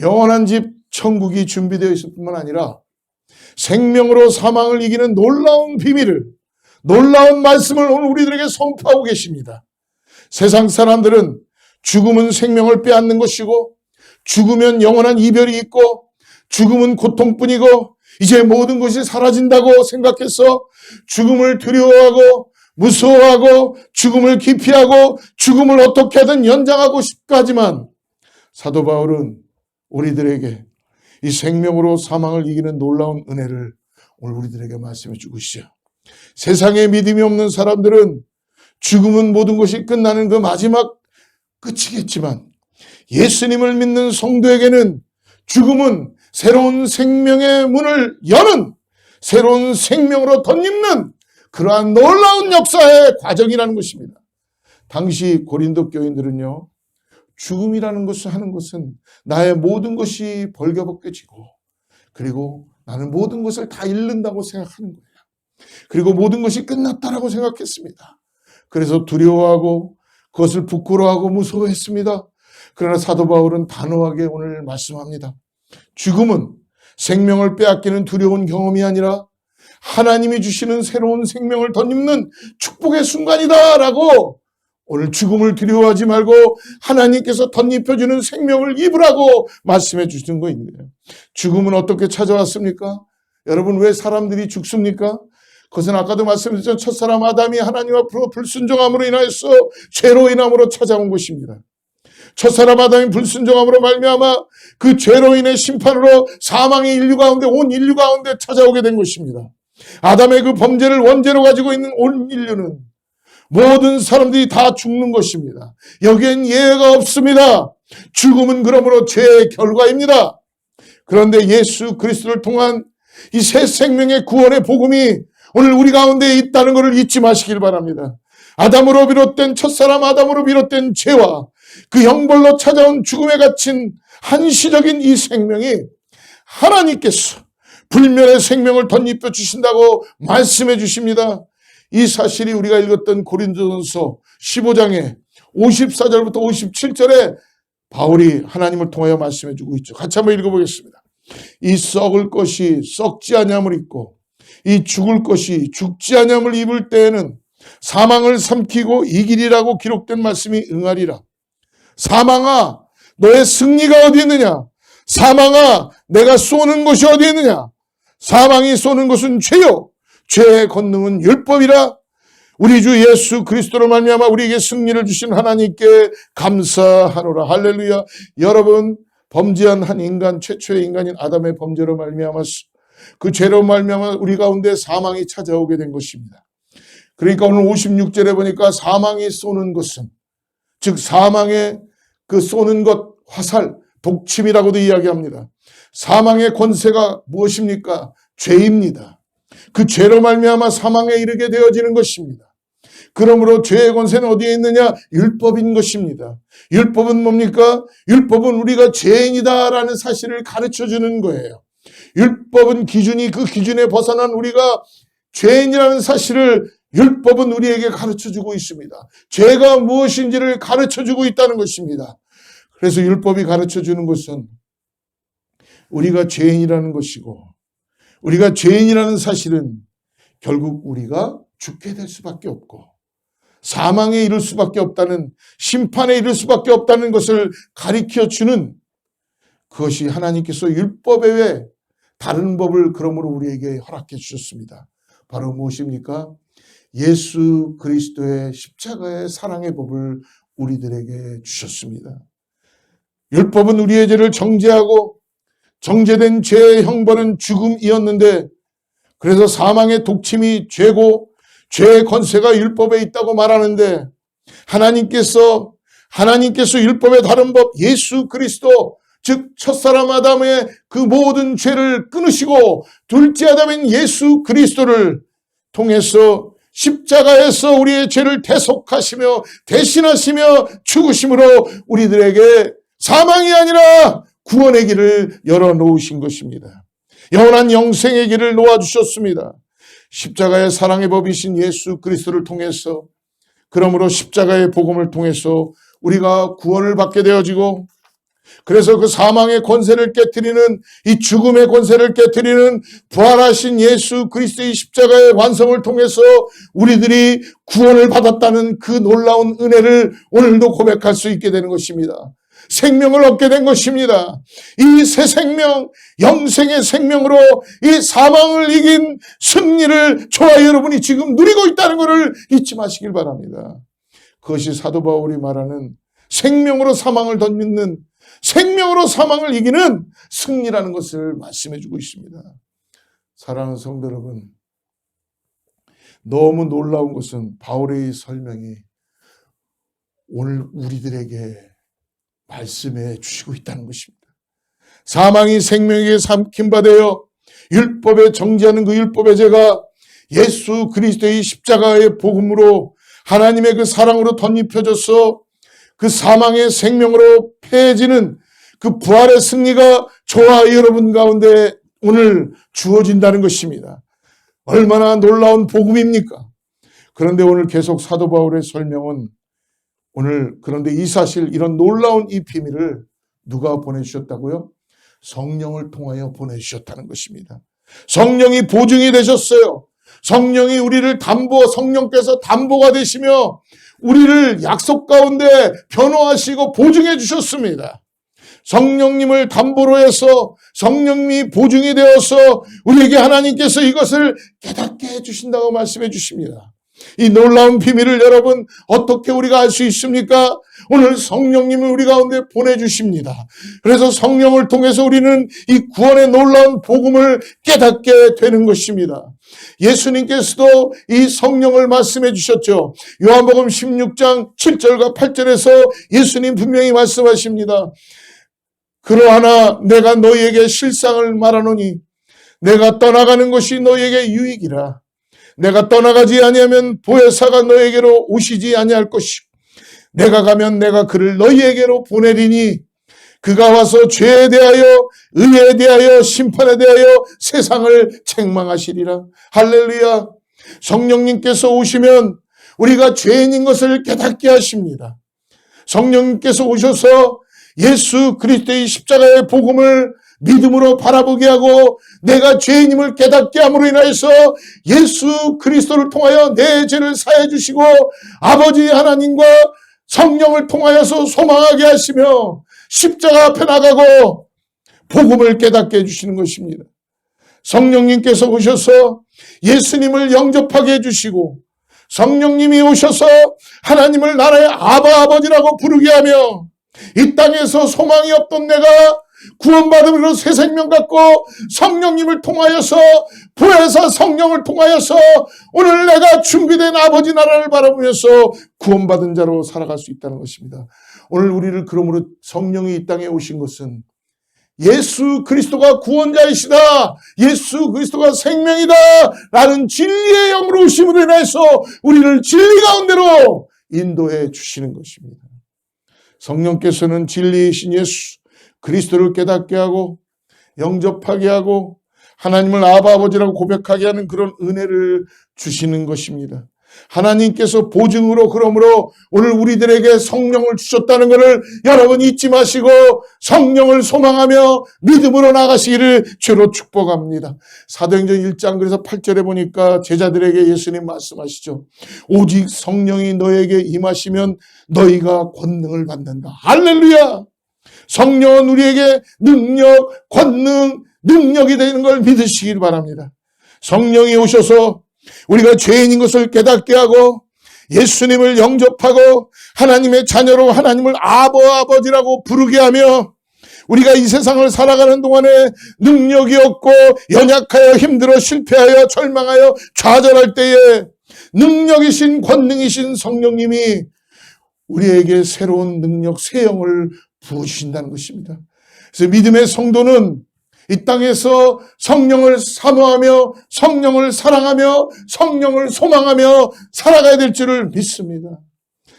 영원한 집 천국이 준비되어 있을 뿐만 아니라 생명으로 사망을 이기는 놀라운 비밀을, 놀라운 말씀을 오늘 우리들에게 선포하고 계십니다. 세상 사람들은 죽음은 생명을 빼앗는 것이고 죽으면 영원한 이별이 있고 죽음은 고통뿐이고 이제 모든 것이 사라진다고 생각해서 죽음을 두려워하고 무서워하고 죽음을 기피하고 죽음을 어떻게 하든 연장하고 싶어 하지만 사도 바울은 우리들에게 이 생명으로 사망을 이기는 놀라운 은혜를 오늘 우리들에게 말씀해 주고 있어요. 세상에 믿음이 없는 사람들은 죽음은 모든 것이 끝나는 그 마지막 끝이겠지만 예수님을 믿는 성도에게는 죽음은 새로운 생명의 문을 여는, 새로운 생명으로 덧입는 그러한 놀라운 역사의 과정이라는 것입니다. 당시 고린도 교인들은요, 죽음이라는 것을 하는 것은 나의 모든 것이 벌겨벗겨지고 그리고 나는 모든 것을 다 잃는다고 생각하는 거예요. 그리고 모든 것이 끝났다라고 생각했습니다. 그래서 두려워하고 그것을 부끄러워하고 무서워했습니다. 그러나 사도 바울은 단호하게 오늘 말씀합니다. 죽음은 생명을 빼앗기는 두려운 경험이 아니라 하나님이 주시는 새로운 생명을 덧입는 축복의 순간이다라고 오늘 죽음을 두려워하지 말고 하나님께서 덧입혀주는 생명을 입으라고 말씀해 주시는 거예요. 죽음은 어떻게 찾아왔습니까? 여러분, 왜 사람들이 죽습니까? 그것은 아까도 말씀드렸던 첫사람 아담이 하나님 앞으로 불순종함으로 인하여서 죄로 인함으로 찾아온 것입니다. 첫사람 아담이 불순종함으로 말미암아 그 죄로 인해 심판으로 사망의 인류 가운데, 온 인류 가운데 찾아오게 된 것입니다. 아담의 그 범죄를 원죄로 가지고 있는 온 인류는 모든 사람들이 다 죽는 것입니다. 여기엔 예외가 없습니다. 죽음은 그러므로 죄의 결과입니다. 그런데 예수 그리스도를 통한 이 새 생명의 구원의 복음이 오늘 우리 가운데 있다는 것을 잊지 마시길 바랍니다. 아담으로 비롯된 첫사람 아담으로 비롯된 죄와 그 형벌로 찾아온 죽음에 갇힌 한시적인 이 생명이 하나님께서 불멸의 생명을 덧입혀 주신다고 말씀해 주십니다. 이 사실이 우리가 읽었던 고린도전서 15장의 54절부터 57절에 바울이 하나님을 통하여 말씀해 주고 있죠. 같이 한번 읽어보겠습니다. 이 썩을 것이 썩지 아니함을 입고 이 죽을 것이 죽지 아니함을 입을 때에는 사망을 삼키고 이기리라고 기록된 말씀이 응하리라. 사망아, 너의 승리가 어디 있느냐? 사망아, 내가 쏘는 것이 어디 있느냐? 사망이 쏘는 것은 죄요, 죄의 권능은 율법이라. 우리 주 예수 그리스도로 말미암아 우리에게 승리를 주신 하나님께 감사하노라. 할렐루야. 여러분, 범죄한 한 인간, 최초의 인간인 아담의 범죄로 말미암아서 그 죄로 말미암아 우리 가운데 사망이 찾아오게 된 것입니다. 그러니까 오늘 56절에 보니까 사망이 쏘는 것은, 즉 사망의 그 쏘는 것, 화살, 독침이라고도 이야기합니다. 사망의 권세가 무엇입니까? 죄입니다. 그 죄로 말미암아 사망에 이르게 되어지는 것입니다. 그러므로 죄의 권세는 어디에 있느냐? 율법인 것입니다. 율법은 뭡니까? 율법은 우리가 죄인이다라는 사실을 가르쳐 주는 거예요. 율법은 기준이, 그 기준에 벗어난 우리가 죄인이라는 사실을 율법은 우리에게 가르쳐 주고 있습니다. 죄가 무엇인지를 가르쳐 주고 있다는 것입니다. 그래서 율법이 가르쳐 주는 것은 우리가 죄인이라는 것이고, 우리가 죄인이라는 사실은 결국 우리가 죽게 될 수밖에 없고 사망에 이를 수밖에 없다는, 심판에 이를 수밖에 없다는 것을 가르쳐 주는, 그것이 하나님께서 율법 외에 다른 법을 그러므로 우리에게 허락해 주셨습니다. 바로 무엇입니까? 예수 그리스도의 십자가의 사랑의 법을 우리들에게 주셨습니다. 율법은 우리의 죄를 정죄하고 정죄된 죄의 형벌은 죽음이었는데, 그래서 사망의 독침이 죄고 죄의 권세가 율법에 있다고 말하는데, 하나님께서 율법의 다른 법 예수 그리스도, 즉 첫사람 아담의 그 모든 죄를 끊으시고 둘째 아담인 예수 그리스도를 통해서 십자가에서 우리의 죄를 대속하시며 대신하시며 죽으심으로 우리들에게 사망이 아니라 구원의 길을 열어놓으신 것입니다. 영원한 영생의 길을 놓아주셨습니다. 십자가의 사랑의 법이신 예수 그리스도를 통해서, 그러므로 십자가의 복음을 통해서 우리가 구원을 받게 되어지고, 그래서 그 사망의 권세를 깨트리는, 이 죽음의 권세를 깨트리는 부활하신 예수 그리스도의 십자가의 완성을 통해서 우리들이 구원을 받았다는 그 놀라운 은혜를 오늘도 고백할 수 있게 되는 것입니다. 생명을 얻게 된 것입니다. 이 새 생명, 영생의 생명으로 이 사망을 이긴 승리를 저와 여러분이 지금 누리고 있다는 것을 잊지 마시길 바랍니다. 그것이 사도 바울이 말하는 생명으로 사망을 던지는, 생명으로 사망을 이기는 승리라는 것을 말씀해 주고 있습니다. 사랑하는 성도 여러분, 너무 놀라운 것은 바울의 설명이 오늘 우리들에게 말씀해 주시고 있다는 것입니다. 사망이 생명에게 삼킴받아요 율법에 정죄하는 그 율법의 죄가 예수 그리스도의 십자가의 복음으로 하나님의 그 사랑으로 덧입혀져서 그 사망의 생명으로 패해지는 그 부활의 승리가 저와 여러분 가운데 오늘 주어진다는 것입니다. 얼마나 놀라운 복음입니까? 그런데 오늘 계속 사도 바울의 설명은 오늘, 그런데 이 사실, 이런 놀라운 이 비밀을 누가 보내주셨다고요? 성령을 통하여 보내주셨다는 것입니다. 성령이 보증이 되셨어요. 성령이 우리를 성령께서 담보가 되시며 우리를 약속 가운데 변호하시고 보증해 주셨습니다. 성령님을 담보로 해서, 성령님이 보증이 되어서 우리에게 하나님께서 이것을 깨닫게 해주신다고 말씀해 주십니다. 이 놀라운 비밀을 여러분 어떻게 우리가 알 수 있습니까? 오늘 성령님을 우리 가운데 보내주십니다. 그래서 성령을 통해서 우리는 이 구원의 놀라운 복음을 깨닫게 되는 것입니다. 예수님께서도 이 성령을 말씀해 주셨죠. 요한복음 16장 7절과 8절에서 예수님 분명히 말씀하십니다. 그러하나 내가 너희에게 실상을 말하노니 내가 떠나가는 것이 너희에게 유익이라. 내가 떠나가지 아니하면 보혜사가 너희에게로 오시지 아니할 것이고 내가 가면 내가 그를 너희에게로 보내리니 그가 와서 죄에 대하여 의에 대하여 심판에 대하여 세상을 책망하시리라. 할렐루야. 성령님께서 오시면 우리가 죄인인 것을 깨닫게 하십니다. 성령님께서 오셔서 예수 그리스도의 십자가의 복음을 믿음으로 바라보게 하고 내가 죄인임을 깨닫게 함으로 인하여서 예수 그리스도를 통하여 내 죄를 사해 주시고 아버지 하나님과 성령을 통하여서 소망하게 하시며 십자가 앞에 나가고 복음을 깨닫게 해주시는 것입니다. 성령님께서 오셔서 예수님을 영접하게 해주시고 성령님이 오셔서 하나님을 나라의 아버지라고 부르게 하며 이 땅에서 소망이 없던 내가 구원받음으로 새 생명 갖고 성령님을 통하여서 보혜사 성령을 통하여서 오늘 내가 준비된 아버지 나라를 바라보면서 구원받은 자로 살아갈 수 있다는 것입니다. 오늘 우리를 그러므로 성령이 이 땅에 오신 것은 예수 그리스도가 구원자이시다, 예수 그리스도가 생명이다 라는 진리의 영으로 오심으로 인해서 우리를 진리 가운데로 인도해 주시는 것입니다. 성령께서는 진리이신 예수 그리스도를 깨닫게 하고 영접하게 하고 하나님을 아바 아버지라고 고백하게 하는 그런 은혜를 주시는 것입니다. 하나님께서 보증으로 그러므로 오늘 우리들에게 성령을 주셨다는 것을 여러분 잊지 마시고 성령을 소망하며 믿음으로 나가시기를 주로 축복합니다. 사도행전 1장 그래서 8절에 보니까 제자들에게 예수님 말씀하시죠. 오직 성령이 너에게 임하시면 너희가 권능을 받는다. 할렐루야. 성령은 우리에게 능력, 권능, 능력이 되는 걸 믿으시길 바랍니다. 성령이 오셔서 우리가 죄인인 것을 깨닫게 하고 예수님을 영접하고 하나님의 자녀로 하나님을 아버지라고 부르게 하며 우리가 이 세상을 살아가는 동안에 능력이 없고 연약하여 힘들어 실패하여 절망하여 좌절할 때에 능력이신 권능이신 성령님이 우리에게 새로운 능력, 새 영을 부으신다는 것입니다. 그래서 믿음의 성도는 이 땅에서 성령을 사모하며 성령을 사랑하며 성령을 소망하며 살아가야 될 줄을 믿습니다.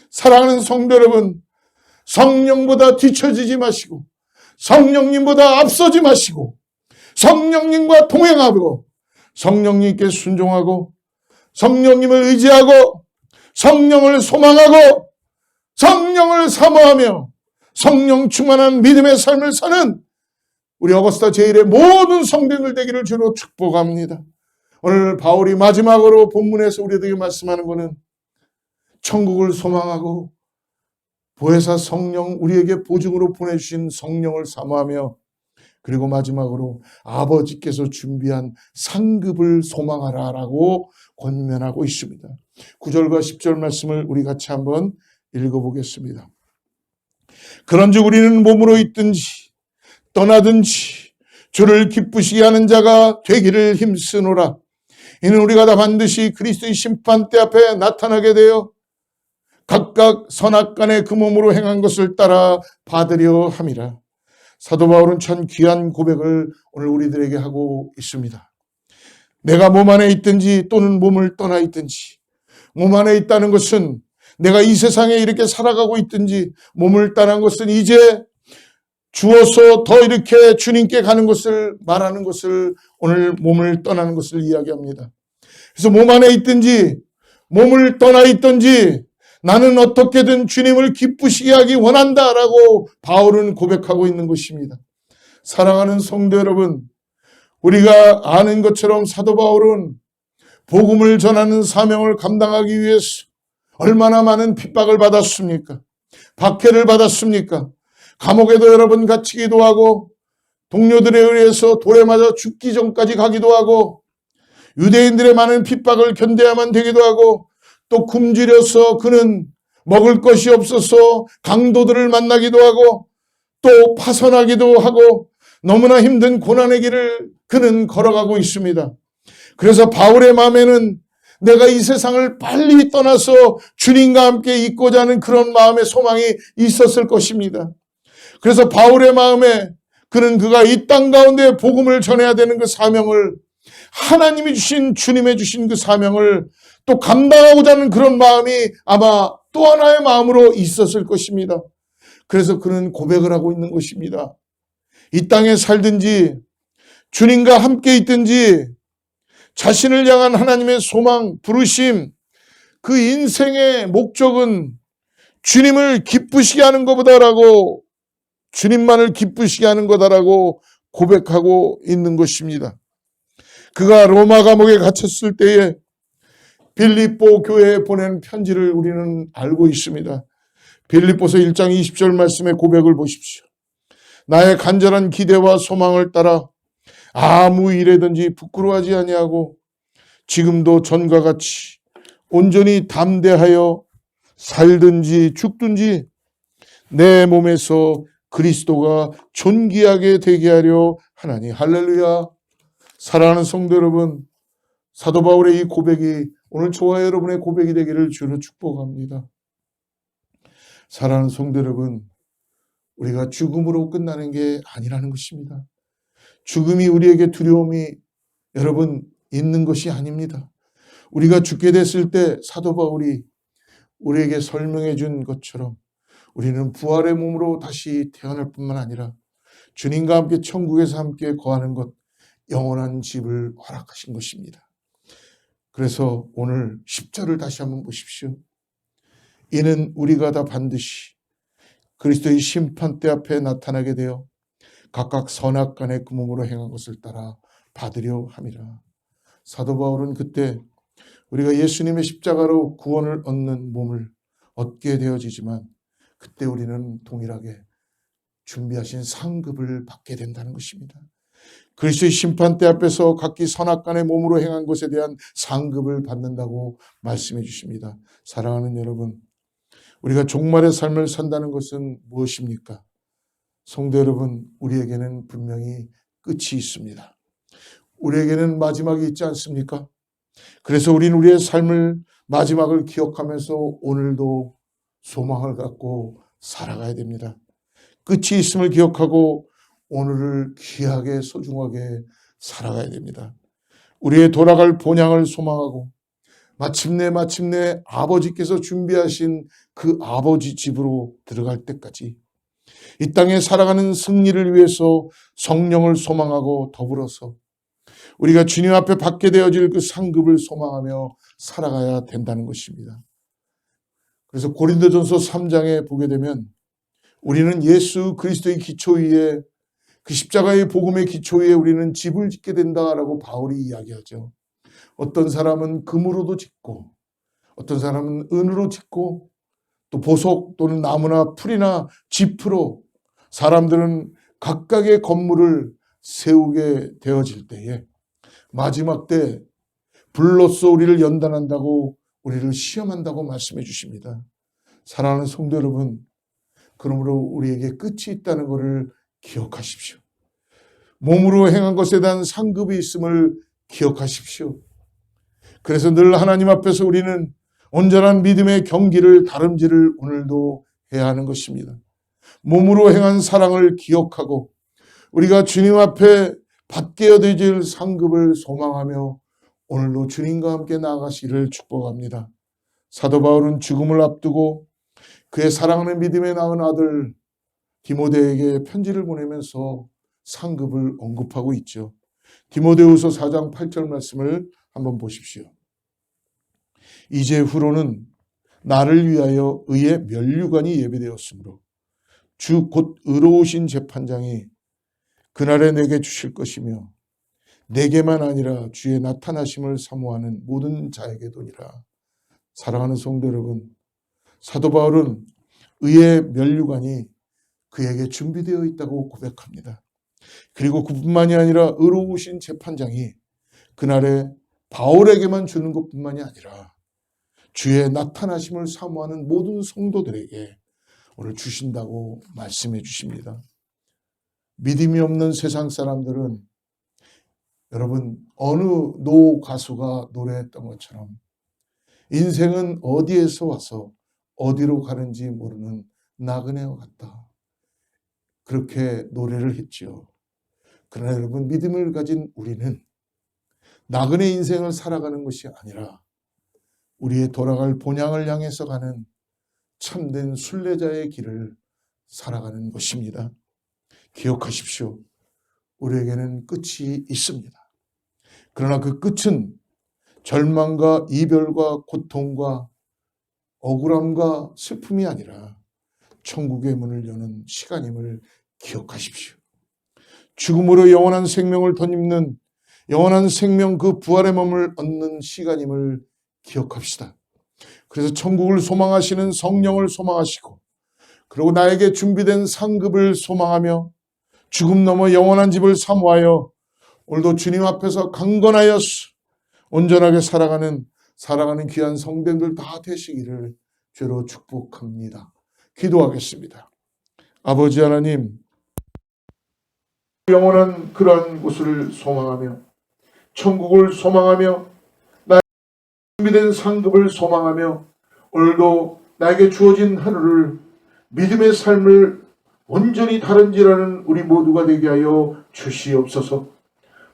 사랑하는 성도 여러분, 성령보다 뒤처지지 마시고 성령님보다 앞서지 마시고 성령님과 동행하고 성령님께 순종하고 성령님을 의지하고 성령을 소망하고 성령을 사모하며 성령 충만한 믿음의 삶을 사는 우리 어거스타 제1의 모든 성도들 되기를 주로 축복합니다. 오늘 바울이 마지막으로 본문에서 우리에게 말씀하는 것은 천국을 소망하고 보혜사 성령, 우리에게 보증으로 보내주신 성령을 사모하며 그리고 마지막으로 아버지께서 준비한 상급을 소망하라라고 권면하고 있습니다. 9절과 10절 말씀을 우리 같이 한번 읽어보겠습니다. 그런즉 우리는 몸으로 있든지 떠나든지 주를 기쁘시게 하는 자가 되기를 힘쓰노라. 이는 우리가 다 반드시 그리스도의 심판대 앞에 나타나게 되어 각각 선악간에 그 몸으로 행한 것을 따라 받으려 함이라. 사도 바울은 참 귀한 고백을 오늘 우리들에게 하고 있습니다. 내가 몸 안에 있든지 또는 몸을 떠나 있든지, 몸 안에 있다는 것은 내가 이 세상에 이렇게 살아가고 있든지, 몸을 떠난 것은 이제 주어서 더 이렇게 주님께 가는 것을 말하는 것을 오늘 몸을 떠나는 것을 이야기합니다. 그래서 몸 안에 있든지 몸을 떠나 있든지 나는 어떻게든 주님을 기쁘시게 하기 원한다라고 바울은 고백하고 있는 것입니다. 사랑하는 성도 여러분, 우리가 아는 것처럼 사도 바울은 복음을 전하는 사명을 감당하기 위해서 얼마나 많은 핍박을 받았습니까? 박해를 받았습니까? 감옥에도 여러 번 갇히기도 하고 동료들에 의해서 돌에 맞아 죽기 전까지 가기도 하고 유대인들의 많은 핍박을 견뎌야만 되기도 하고 또 굶주려서 그는 먹을 것이 없어서 강도들을 만나기도 하고 또 파선하기도 하고 너무나 힘든 고난의 길을 그는 걸어가고 있습니다. 그래서 바울의 마음에는 내가 이 세상을 빨리 떠나서 주님과 함께 있고자 하는 그런 마음의 소망이 있었을 것입니다. 그래서 바울의 마음에 그가 이 땅 가운데 복음을 전해야 되는 그 사명을, 하나님이 주신 주님의 주신 그 사명을 또 감당하고자 하는 그런 마음이 아마 또 하나의 마음으로 있었을 것입니다. 그래서 그는 고백을 하고 있는 것입니다. 이 땅에 살든지 주님과 함께 있든지 자신을 향한 하나님의 소망, 부르심, 그 인생의 목적은 주님을 기쁘시게 하는 것보다라고, 주님만을 기쁘시게 하는 거다라고 고백하고 있는 것입니다. 그가 로마 감옥에 갇혔을 때에 빌립보 교회에 보낸 편지를 우리는 알고 있습니다. 빌립보서 1장 20절 말씀의 고백을 보십시오. 나의 간절한 기대와 소망을 따라 아무 일에든지 부끄러워하지 아니하고 지금도 전과 같이 온전히 담대하여 살든지 죽든지 내 몸에서 그리스도가 존귀하게 되게 하려 하나니. 할렐루야. 사랑하는 성도 여러분, 사도 바울의 이 고백이 오늘 저와 여러분의 고백이 되기를 주로 축복합니다. 사랑하는 성도 여러분, 우리가 죽음으로 끝나는 게 아니라는 것입니다. 죽음이 우리에게 두려움이 여러분 있는 것이 아닙니다. 우리가 죽게 됐을 때 사도 바울이 우리에게 설명해 준 것처럼 우리는 부활의 몸으로 다시 태어날 뿐만 아니라 주님과 함께 천국에서 함께 거하는 것, 영원한 집을 허락하신 것입니다. 그래서 오늘 10절을 다시 한번 보십시오. 이는 우리가 다 반드시 그리스도의 심판대 앞에 나타나게 되어 각각 선악간의 그 몸으로 행한 것을 따라 받으려 함이라. 사도 바울은 그때 우리가 예수님의 십자가로 구원을 얻는 몸을 얻게 되어지지만 그때 우리는 동일하게 준비하신 상급을 받게 된다는 것입니다. 그리스도의 심판대 앞에서 각기 선악간의 몸으로 행한 것에 대한 상급을 받는다고 말씀해 주십니다. 사랑하는 여러분, 우리가 종말의 삶을 산다는 것은 무엇입니까? 성도 여러분, 우리에게는 분명히 끝이 있습니다. 우리에게는 마지막이 있지 않습니까? 그래서 우리는 우리의 삶을 마지막을 기억하면서 오늘도 소망을 갖고 살아가야 됩니다. 끝이 있음을 기억하고 오늘을 귀하게 소중하게 살아가야 됩니다. 우리의 돌아갈 본향을 소망하고 마침내 아버지께서 준비하신 그 아버지 집으로 들어갈 때까지 이 땅에 살아가는 승리를 위해서 성령을 소망하고 더불어서 우리가 주님 앞에 받게 되어질 그 상급을 소망하며 살아가야 된다는 것입니다. 그래서 고린도전서 3장에 보게 되면 우리는 예수 그리스도의 기초 위에 그 십자가의 복음의 기초 위에 우리는 집을 짓게 된다라고 바울이 이야기하죠. 어떤 사람은 금으로도 짓고 어떤 사람은 은으로 짓고 또 보석 또는 나무나 풀이나 짚으로 사람들은 각각의 건물을 세우게 되어질 때에 마지막 때 불로써 우리를 연단한다고 우리를 시험한다고 말씀해 주십니다. 사랑하는 성도 여러분, 그러므로 우리에게 끝이 있다는 것을 기억하십시오. 몸으로 행한 것에 대한 상급이 있음을 기억하십시오. 그래서 늘 하나님 앞에서 우리는 온전한 믿음의 경기를 다름질을 오늘도 해야 하는 것입니다. 몸으로 행한 사랑을 기억하고 우리가 주님 앞에 받게 되질 상급을 소망하며 오늘도 주님과 함께 나아가시기를 축복합니다. 사도 바울은 죽음을 앞두고 그의 사랑하는 믿음에 낳은 아들 디모데에게 편지를 보내면서 상급을 언급하고 있죠. 디모데후서 4장 8절 말씀을 한번 보십시오. 이제 후로는 나를 위하여 의의 면류관이 예비되었으므로 주 곧 의로우신 재판장이 그날에 내게 주실 것이며 내게만 아니라 주의 나타나심을 사모하는 모든 자에게도니라. 사랑하는 성도 여러분, 사도 바울은 의의 면류관이 그에게 준비되어 있다고 고백합니다. 그리고 그뿐만이 아니라 의로우신 재판장이 그날에 바울에게만 주는 것뿐만이 아니라 주의 나타나심을 사모하는 모든 성도들에게 오늘 주신다고 말씀해 주십니다. 믿음이 없는 세상 사람들은 여러분 어느 노 가수가 노래했던 것처럼 인생은 어디에서 와서 어디로 가는지 모르는 나그네와 같다. 그렇게 노래를 했지요. 그러나 여러분 믿음을 가진 우리는 나그네 인생을 살아가는 것이 아니라 우리의 돌아갈 본향을 향해서 가는 참된 순례자의 길을 살아가는 것입니다. 기억하십시오. 우리에게는 끝이 있습니다. 그러나 그 끝은 절망과 이별과 고통과 억울함과 슬픔이 아니라 천국의 문을 여는 시간임을 기억하십시오. 죽음으로 영원한 생명을 덧입는 영원한 생명 그 부활의 몸을 얻는 시간임을 기억합시다. 그래서 천국을 소망하시는 성령을 소망하시고 그리고 나에게 준비된 상급을 소망하며 죽음 넘어 영원한 집을 사모하여 오늘도 주님 앞에서 강건하여 온전하게 살아가는 귀한 성도들 다 되시기를 주로 축복합니다. 기도하겠습니다. 아버지 하나님, 영원한 그러한 곳을 소망하며 천국을 소망하며 나의 준비된 상급을 소망하며 오늘도 나에게 주어진 하루를 믿음의 삶을 온전히 다른지라는 우리 모두가 되게 하여 주시옵소서.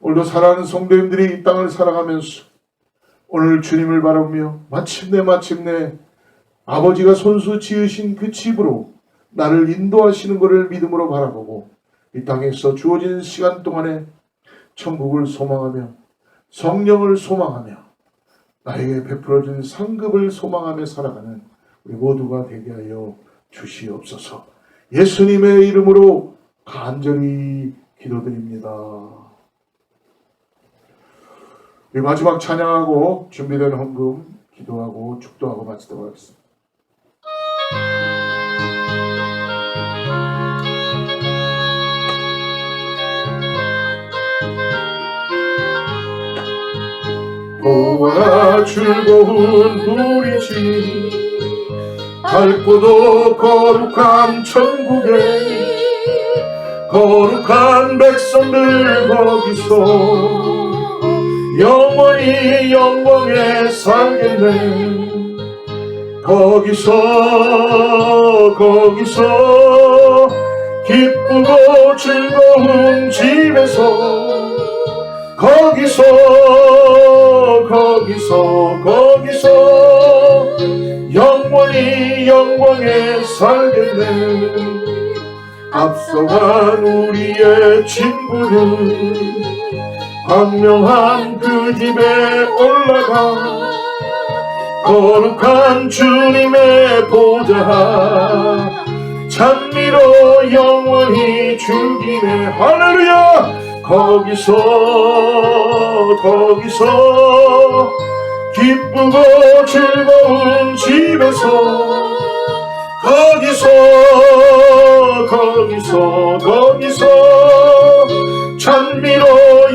오늘도 사랑하는 성도님들이 이 땅을 살아가면서 오늘 주님을 바라보며 마침내 아버지가 손수 지으신 그 집으로 나를 인도하시는 것을 믿음으로 바라보고 이 땅에서 주어진 시간 동안에 천국을 소망하며 성령을 소망하며 나에게 베풀어진 상급을 소망하며 살아가는 우리 모두가 되게 하여 주시옵소서. 예수님의 이름으로 간절히 기도드립니다. 우리 마지막 찬양하고 준비된 헌금 기도하고 축도하고 마치도록 하겠습니다. 보아라 즐거운 우리 집 밝고도 거룩한 천국에 거룩한 백성들 거기서 영원히 영광에 살겠네. 거기서 기쁘고 즐거운 집에서 거기서 영원히 영광에 살겠네. 앞서간 우리의 친구는 광명한 그 집에 올라가 거룩한 주님의 보좌 찬미로 영원히 즐기네. 할렐루야. 거기서 기쁘고 즐거운 집에서 거기서 찬미로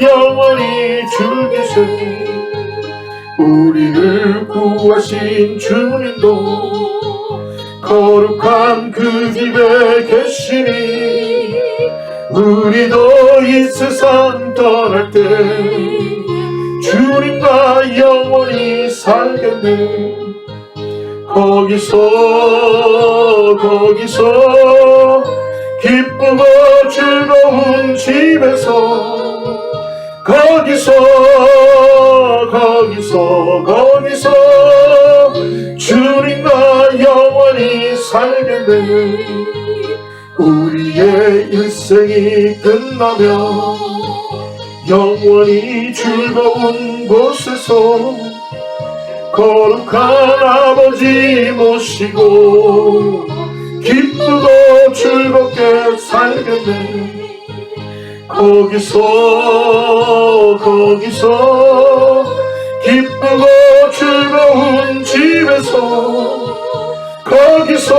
영원히 즐기세. 우리를 구하신 주님도 거룩한 그 집에 계시니 우리도 이 세상 떠날 때 주님과 영원히 살겠네. 거기서 기쁘고 즐거운 집에서 거기서 주님과 영원히 살겠네. 우리의 일생이 끝나면 영원히 즐거운 곳에서 거룩한 아버지 모시고 기쁘고 즐겁게 살겠네. 거기서 기쁘고 즐거운 집에서 거기서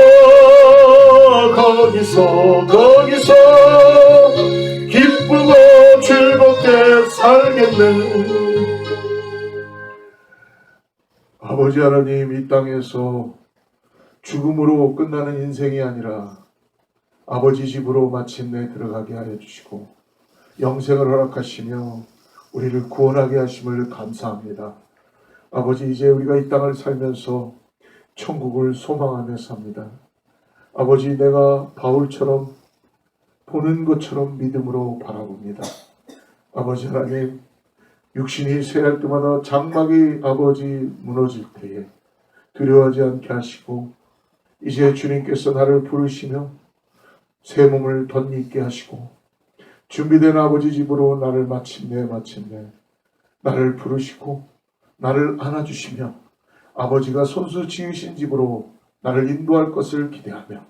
기쁘고 즐겁게 살겠네. 아버지 하나님, 이 땅에서 죽음으로 끝나는 인생이 아니라 아버지 집으로 마침내 들어가게 하여 주시고 영생을 허락하시며 우리를 구원하게 하심을 감사합니다. 아버지, 이제 우리가 이 땅을 살면서 천국을 소망하며 삽니다. 아버지, 내가 바울처럼 보는 것처럼 믿음으로 바라봅니다. 아버지 하나님, 육신이 쇠할 때마다 장막이 아버지 무너질 때에 두려워하지 않게 하시고 이제 주님께서 나를 부르시며 새 몸을 덧입게 하시고 준비된 아버지 집으로 나를 마침내 나를 부르시고 나를 안아주시며 아버지가 손수 지으신 집으로 나를 인도할 것을 기대하며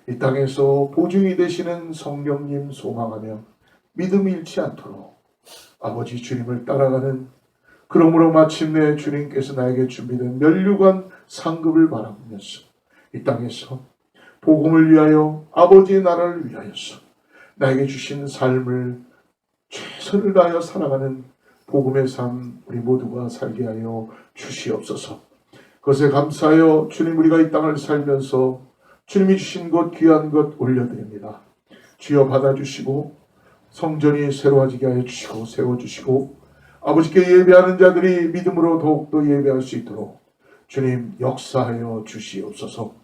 이 땅에서 보증이 되시는 성령님 소망하며 믿음이 잃지 않도록 아버지 주님을 따라가는, 그러므로 마침내 주님께서 나에게 준비된 면류관 상급을 바라보면서 이 땅에서 복음을 위하여 아버지의 나라를 위하여서 나에게 주신 삶을 최선을 다하여 살아가는 복음의 삶 우리 모두가 살게 하여 주시옵소서. 그것에 감사하여 주님, 우리가 이 땅을 살면서 주님이 주신 것 귀한 것 올려드립니다. 주여 받아주시고 성전이 새로워지게 하여 주시고 세워주시고 아버지께 예배하는 자들이 믿음으로 더욱더 예배할 수 있도록 주님 역사하여 주시옵소서.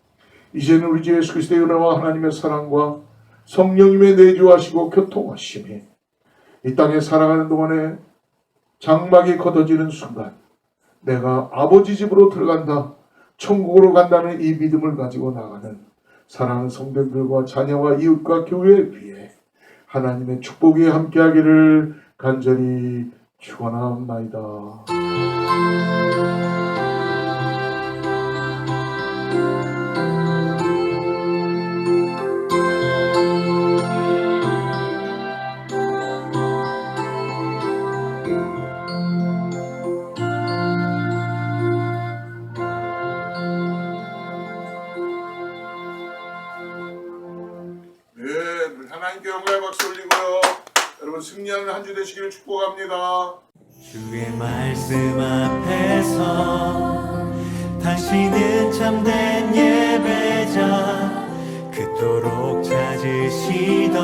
이제는 우리 주 예수 그리스도의 은혜와 하나님의 사랑과 성령님의 내주하시고 교통하심이 이 땅에 살아가는 동안에 장막이 걷어지는 순간 내가 아버지 집으로 들어간다, 천국으로 간다는 이 믿음을 가지고 나가는 사랑하는 성도들과 자녀와 이웃과 교회에 비해 하나님의 축복이 함께하기를 간절히 축원하옵나이다. 네, 하나님께 영광의 박수 올리고요. 여러분 승리하는 한 주 되시기를 축복합니다. 주의 말씀 앞에서 당신은 참된 예배자, 그토록 찾으시던